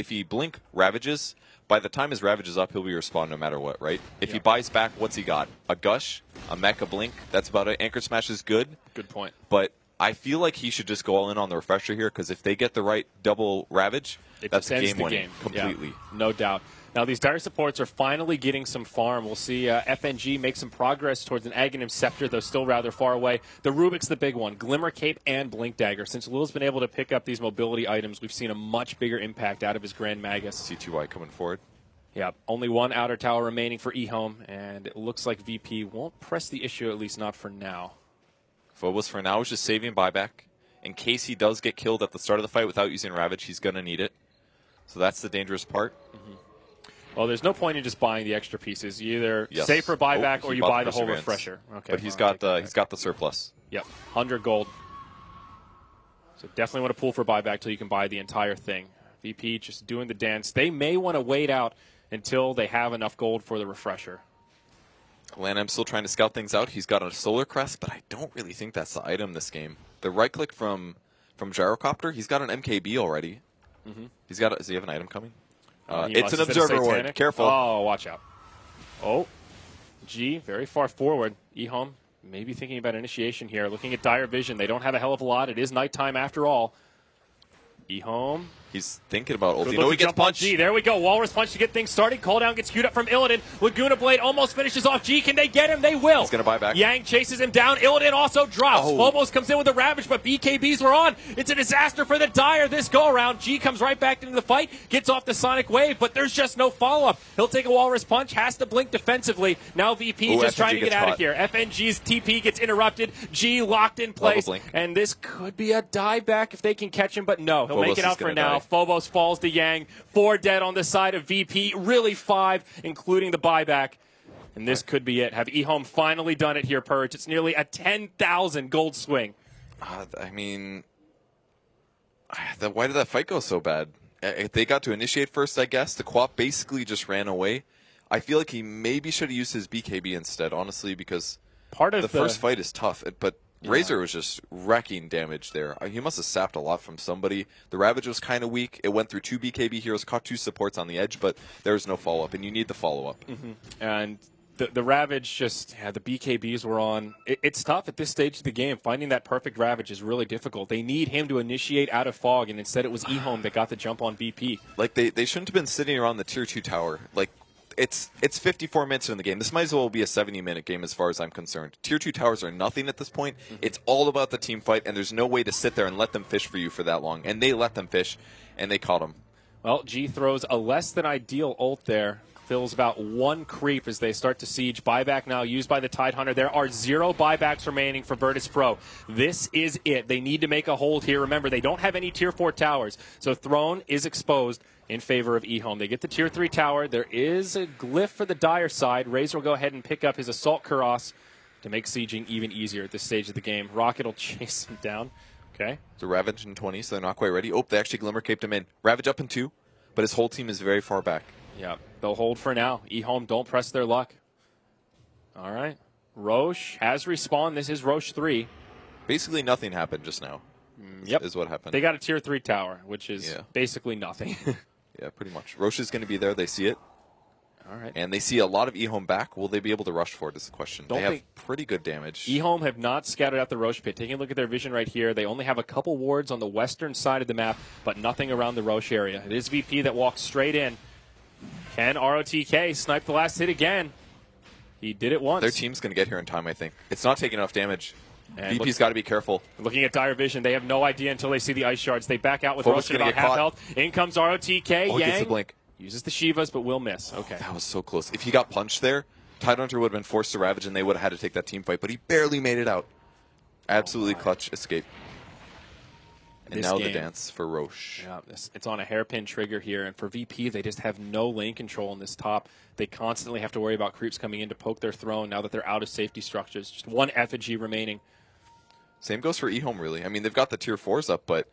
he blink Ravages, by the time his Ravage is up, he'll be respawned no matter what, right? If he buys back, what's he got? A Gush, a Mecha Blink, that's about it. Anchor Smash is good. Good point. But I feel like he should just go all in on the Refresher here, because if they get the right double Ravage, that's game winning completely. Yeah, no doubt. Now, these Dire supports are finally getting some farm. We'll see FNG make some progress towards an Aghanim Scepter, though still rather far away. The Rubik's the big one. Glimmer Cape and Blink Dagger. Since Lil's been able to pick up these mobility items, we've seen a much bigger impact out of his Grand Magus. C2Y coming forward. Yeah, only one outer tower remaining for E-Home, and it looks like VP won't press the issue, at least not for now. Phobos for now is just saving buyback. In case he does get killed at the start of the fight without using Ravage, he's going to need it. So that's the dangerous part. Well, there's no point in just buying the extra pieces. You either save for buyback or you buy the whole Refresher. Okay, but he's got the surplus. Yep, 100 gold. So definitely want to pull for buyback till you can buy the entire thing. VP just doing the dance. They may want to wait out until they have enough gold for the Refresher. Lanham's still trying to scout things out. He's got a Solar Crest, but I don't really think that's the item this game. The right click from Gyrocopter, he's got an MKB already. Does he have an item coming? It's an Observer Ward. Careful. Oh, watch out. Oh, G, very far forward. E-Home, maybe thinking about initiation here. Looking at Dire Vision. They don't have a hell of a lot. It is nighttime after all. E-Home. He's thinking about ulti. No, he gets punched. G. There we go. Walrus punch to get things started. Call down gets queued up from Illidan. Laguna Blade almost finishes off G. Can they get him? They will. He's going to buy back. Yang chases him down. Illidan also drops. Phobos comes in with a Ravage, but BKBs were on. It's a disaster for the Dire this go-around. G comes right back into the fight, gets off the Sonic Wave, but there's just no follow-up. He'll take a Walrus punch, has to blink defensively. Now VP just trying to get out of here. FNG's TP gets interrupted. G locked in place. And this could be a dieback if they can catch him, but no. He'll make it out for now. Phobos falls to Yang. 4 dead on the side of VP. Really 5, including the buyback. And this could be it. Have E-Home finally done it here, Purge? It's nearly a 10,000 gold swing. I mean, why did that fight go so bad? They got to initiate first, I guess. The Quap basically just ran away. I feel like he maybe should have used his BKB instead, honestly, because the first fight is tough. But Razor was just wrecking damage there. He must have sapped a lot from somebody. The Ravage was kind of weak. It went through 2 BKB heroes, caught 2 supports on the edge, but there was no follow-up, and you need the follow-up. And the Ravage just, the BKBs were on. It's tough at this stage of the game. Finding that perfect Ravage is really difficult. They need him to initiate out of Fog, and instead it was E-Home that got the jump on VP. Like, they shouldn't have been sitting around the Tier 2 tower. Like, it's 54 minutes in the game. This might as well be a 70-minute game as far as I'm concerned. Tier 2 towers are nothing at this point. It's all about the team fight, and there's no way to sit there and let them fish for you for that long. And they let them fish, and they caught them. Well, G throws a less than ideal ult there. Fills about 1 creep as they start to siege. Buyback now used by the Tidehunter. There are 0 buybacks remaining for Virtus Pro. This is it. They need to make a hold here. Remember, they don't have any Tier 4 towers, so Throne is exposed in favor of E-Home. They get the Tier 3 tower. There is a glyph for the Dire side. Razor will go ahead and pick up his Assault Kuros to make sieging even easier at this stage of the game. Rocket will chase him down. Okay. It's a Ravage in 20, so they're not quite ready. Oh, they actually Glimmer Caped him in. Ravage up in 2, but his whole team is very far back. Yeah, they'll hold for now. E-Home don't press their luck. All right. Roche has respawned. This is Roche 3. Basically nothing happened just now. Yep. Is what happened. They got a Tier 3 tower, which is basically nothing. Yeah, pretty much. Roche is going to be there. They see it. All right. And they see a lot of E-Home back. Will they be able to rush for it is the question. They have pretty good damage. E-Home have not scouted out the Roche pit. Taking a look at their vision right here, they only have a couple wards on the western side of the map, but nothing around the Roche area. It is VP that walks straight in. Can ROTK snipe the last hit again? He did it once. Their team's going to get here in time, I think. It's not taking enough damage. And VP's got to be careful. Looking at Dire Vision, they have no idea until they see the ice shards. They back out with Roche at about half health. In comes ROTK. Oh, Yang gets the blink. Uses the Shivas, but will miss. Okay. That was so close. If he got punched there, Tidehunter would have been forced to Ravage, and they would have had to take that team fight, but he barely made it out. Absolutely clutch escape. And now the dance for Roche. Yeah, it's on a hairpin trigger here. And for VP, they just have no lane control in this top. They constantly have to worry about creeps coming in to poke their throne now that they're out of safety structures. Just 1 effigy remaining. Same goes for E-Home, really. I mean, they've got the Tier 4s up, but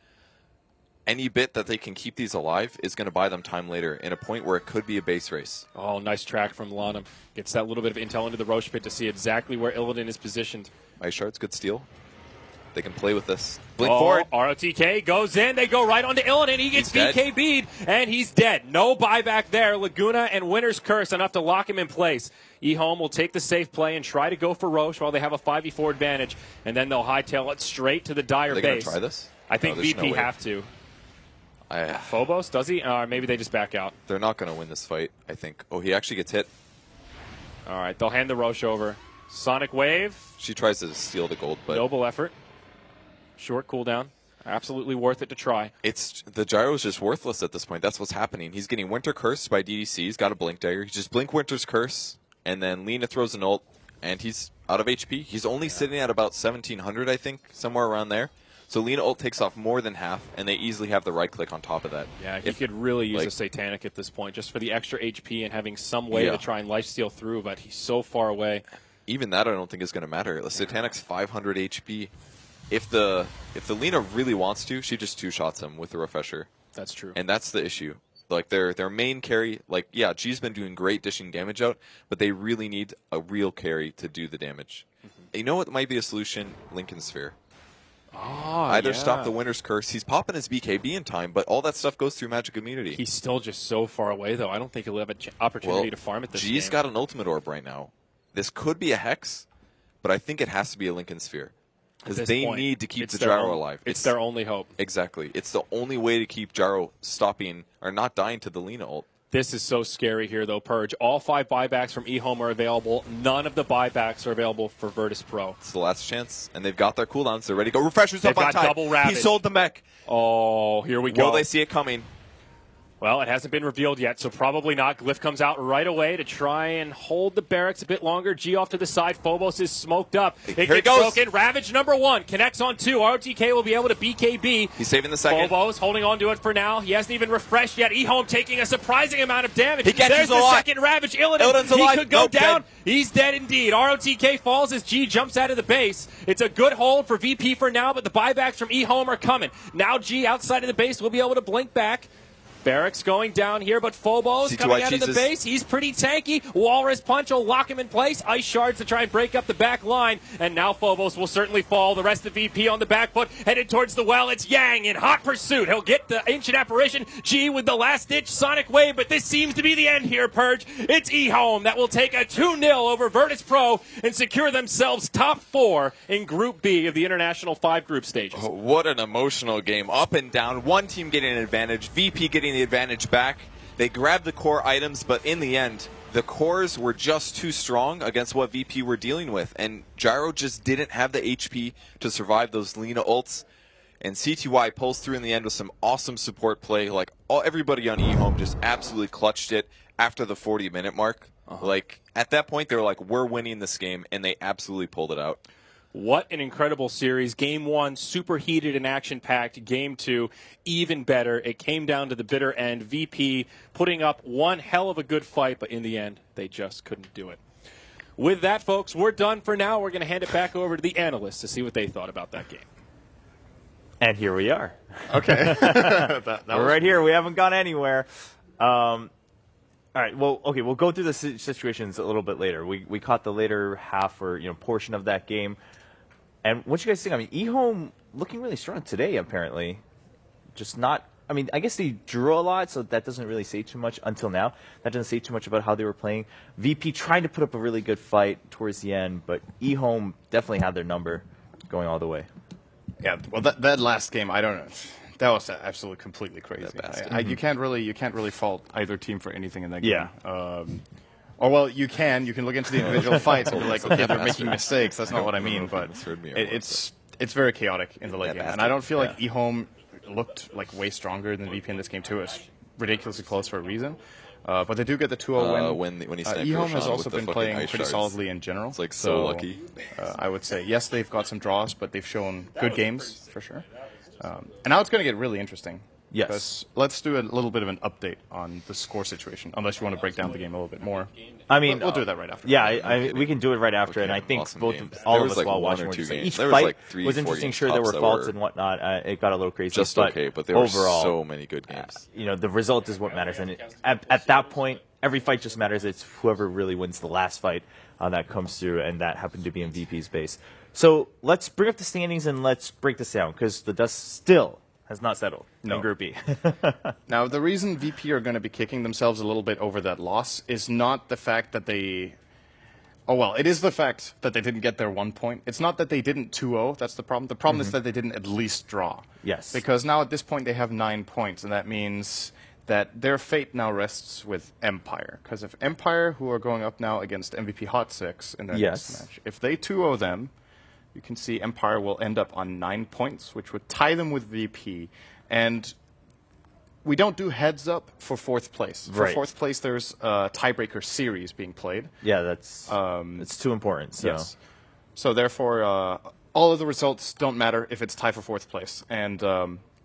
any bit that they can keep these alive is going to buy them time later in a point where it could be a base race. Oh, nice track from Lanham. Gets that little bit of intel into the Roche pit to see exactly where Illidan is positioned. Ice Shards, good steal. They can play with this. Blink forward. ROTK goes in. They go right onto Illidan. He gets BKB'd, and he's dead. No buyback there. Laguna and Winter's Curse enough to lock him in place. E-Home will take the safe play and try to go for Roche while they have a 5v4 advantage, and then they'll hightail it straight to the Dire base. Are they going to try this? I think VP have to. Phobos, does he? Or maybe they just back out. They're not going to win this fight, I think. Oh, he actually gets hit. All right, they'll hand the Roche over. Sonic Wave. She tries to steal the gold, but... Noble effort. Short cooldown. Absolutely worth it to try. The gyro is just worthless at this point. That's what's happening. He's getting Winter Cursed by DDC. He's got a Blink Dagger. He just Blink Winter's Curse, and then Lina throws an ult, and he's out of HP. He's only sitting at about 1,700, I think, somewhere around there. So Lina ult takes off more than half, and they easily have the right click on top of that. Yeah, he could really use a Satanic at this point, just for the extra HP and having some way to try and lifesteal through, but he's so far away. Even that I don't think is going to matter. The Satanic's 500 HP. If the Lina really wants to, she just two-shots him with the Refresher. That's true. And that's the issue. Like, their main carry, like, yeah, G's been doing great dishing damage out, but they really need a real carry to do the damage. You know what might be a solution? Lincoln Sphere. Either stop the Winter's Curse. He's popping his BKB in time, but all that stuff goes through Magic Immunity. He's still just so far away, though. I don't think he'll have an opportunity to farm it this game. G's got an Ultimate Orb right now. This could be a Hex, but I think it has to be a Lincoln Sphere. Because they need to keep the gyro alive. It's their only hope. Exactly. It's the only way to keep gyro stopping or not dying to the Lina ult. This is so scary here, though, Purge. All 5 buybacks from eHome are available. None of the buybacks are available for Virtus Pro. It's the last chance, and they've got their cooldowns. They're ready to go. Refreshers up on time. Double Ravage. He sold the mech. Oh, here we go. Will they see it coming? Well, it hasn't been revealed yet, so probably not. Glyph comes out right away to try and hold the barracks a bit longer. G off to the side. Phobos is smoked up. It gets broken. Ravage number 1 connects on 2. ROTK will be able to BKB. He's saving the second. Phobos holding on to it for now. He hasn't even refreshed yet. eHome taking a surprising amount of damage. He catches There's the second Ravage. Illidan's alive. He could go down. Dead. He's dead indeed. ROTK falls as G jumps out of the base. It's a good hold for VP for now, but the buybacks from eHome are coming. Now G outside of the base will be able to blink back. Barracks going down here, but Phobos coming out of the base. He's pretty tanky. Walrus Punch will lock him in place. Ice Shards to try and break up the back line. And now Phobos will certainly fall. The rest of VP on the back foot, headed towards the well. It's Yang in hot pursuit. He'll get the Ancient Apparition. G with the last-ditch Sonic Wave, but this seems to be the end here, Purge. It's eHome that will take a 2-0 over Virtus Pro and secure themselves top 4 in Group B of the International 5 group stages. Oh, what an emotional game. Up and down. One team getting an advantage. VP getting the advantage back. They grabbed the core items, but in the end, the cores were just too strong against what VP were dealing with, and Gyro just didn't have the HP to survive those Lina ults, and CTY pulls through in the end with some awesome support play. Like, everybody on eHome just absolutely clutched it after the 40-minute mark. Like, at that point, they were like, we're winning this game, and they absolutely pulled it out. What an incredible series. Game 1, super heated and action-packed. Game 2, even better. It came down to the bitter end. VP putting up one hell of a good fight, but in the end, they just couldn't do it. With that, folks, we're done for now. We're going to hand it back over to the analysts to see what they thought about that game. And here we are. Okay. We're right here. We haven't gone anywhere. All right. Well, okay. We'll go through the situations a little bit later. We caught the later half or portion of that game. And what you guys think? I mean, eHome looking really strong today, apparently. Just not. I mean, I guess they drew a lot, so that doesn't really say too much until now. That doesn't say too much about how they were playing. VP trying to put up a really good fight towards the end, but eHome definitely had their number going all the way. Yeah. Well, that last game, I don't know. That was absolutely completely crazy. You can't really fault either team for anything in that game. Yeah. Or well, you can look into the individual fights and be like, okay, they're making mistakes. That's not what I mean, but it's very chaotic in the late game, and I don't feel like eHome looked like way stronger than VP in this game too. It's ridiculously close for a reason, but they do get the 2-0 win. When he eHome has also been playing pretty solidly in general. It's like so lucky. I would say yes, they've got some draws, but they've shown good games for sure. And now it's going to get really interesting. Yes. Let's do a little bit of an update on the score situation, unless you want to break down the game a little bit more. I mean, we'll do that right after. Yeah, we can do it right after, and I think all of us while watching each fight was interesting. Sure, there were faults and whatnot. It got a little crazy. Just okay, but there were so many good games. The result is what matters, and at that point, every fight just matters. It's whoever really wins the last fight that comes through, and that happened to be in VP's base. So let's bring up the standings and let's break this down, because the dust still has not settled in Group B. Now, the reason VP are going to be kicking themselves a little bit over that loss is not the fact that they... Oh, well, it is the fact that they didn't get their 1 point. It's not that they didn't 2-0. That's the problem. The problem is that they didn't at least draw. Yes. Because now at this point they have 9 points, and that means that their fate now rests with Empire. Because if Empire, who are going up now against MVP Hot 6 in their next match, if they 2-0 them, you can see Empire will end up on 9 points, which would tie them with VP. And we don't do heads up for 4th place. For 4th place, there's a tiebreaker series being played. Yeah, that's it's too important. So. Yes. So therefore, all of the results don't matter if it's tied for 4th place. And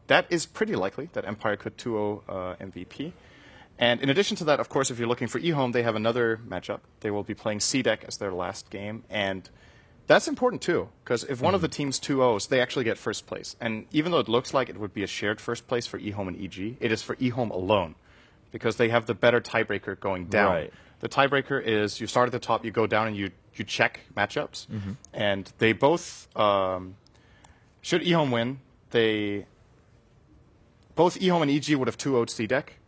that is pretty likely that Empire could 2-0 MVP. And in addition to that, of course, if you're looking for eHome, they have another matchup. They will be playing C-Deck as their last game. And that's important, too, because if one of the teams 2-0s, they actually get 1st place. And even though it looks like it would be a shared 1st place for eHome and EG, it is for eHome alone, because they have the better tiebreaker going down. Right. The tiebreaker is you start at the top, you go down, and you check matchups. And they both, should eHome win, both eHome and EG would have 2-0'd C-Deck,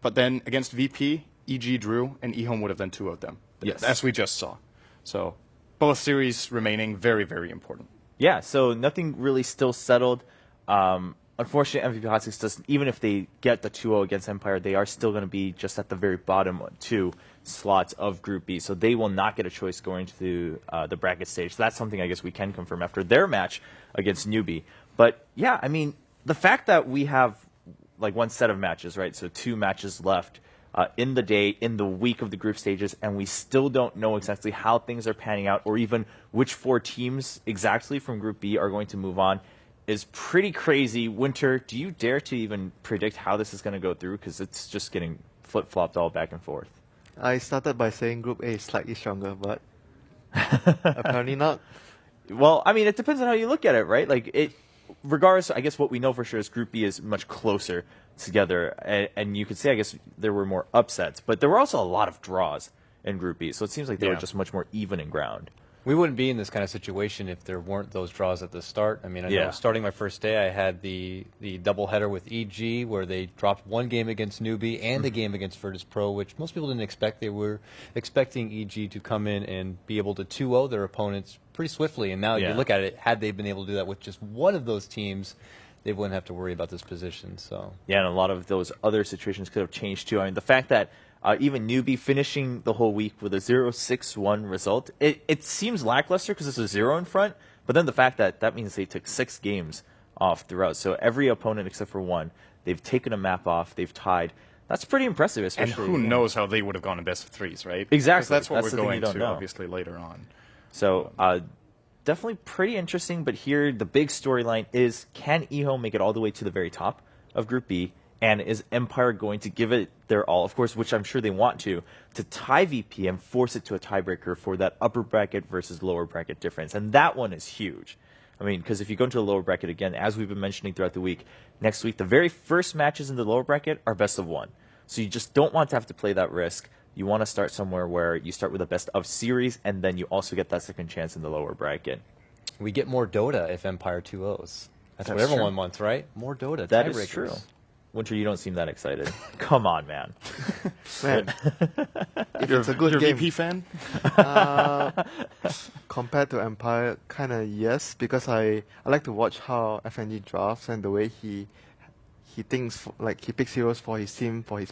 but then against VP, EG drew, and eHome would have then 2-0'd them, as we just saw. So both series remaining very, very important. Yeah, so nothing really still settled. Unfortunately, MVP Hot 6 doesn't, even if they get the 2-0 against Empire, they are still going to be just at the very bottom 2 slots of Group B. So they will not get a choice going to the bracket stage. So that's something I guess we can confirm after their match against Newbie. But yeah, I mean, the fact that we have like one set of matches, right? So 2 matches left in the day, in the week of the group stages, and we still don't know exactly how things are panning out, or even which 4 teams exactly from Group B are going to move on, is pretty crazy. Winter, do you dare to even predict how this is going to go through? Because it's just getting flip-flopped all back and forth. I started by saying Group A is slightly stronger, but apparently not. Well, I mean, it depends on how you look at it, right? Like, regardless, I guess what we know for sure is Group B is much closer together, and you could say, I guess, there were more upsets, but there were also a lot of draws in Group B, so it seems like they were just much more even in ground. We wouldn't be in this kind of situation if there weren't those draws at the start. I mean, I know starting my first day, I had the doubleheader with EG, where they dropped 1 game against Newbie and a game against Virtus Pro, which most people didn't expect. They were expecting EG to come in and be able to 2-0 their opponents pretty swiftly. And now you look at it, had they been able to do that with just one of those teams, they wouldn't have to worry about this position. So yeah, and a lot of those other situations could have changed too. I mean, the fact that even Newbie finishing the whole week with a 0-6-1 result, it seems lackluster because it's a 0 in front, but then the fact that means they took 6 games off throughout. So every opponent except for 1, they've taken a map off, they've tied. That's pretty impressive, especially. And who knows how they would have gone in best of 3s, right? Exactly. That's what we're going to, obviously, later on. So definitely pretty interesting, but here the big storyline is, can eHome make it all the way to the very top of Group B? And is Empire going to give it their all, of course, which I'm sure they want to tie VP and force it to a tiebreaker for that upper bracket versus lower bracket difference? And that one is huge. I mean, because if you go into the lower bracket again, as we've been mentioning throughout the week, next week, the very first matches in the lower bracket are best of 1. So you just don't want to have to play that risk. You want to start somewhere where you start with a best of series, and then you also get that second chance in the lower bracket. We get more Dota if Empire 2-0s. That's what everyone wants, right? More Dota. That is true. Winter, you don't seem that excited. Come on, man. Man, it's a good you're game. VP fan? Compared to Empire, kind of yes, because I like to watch how FNG drafts and the way he thinks, like he picks heroes for his team, for his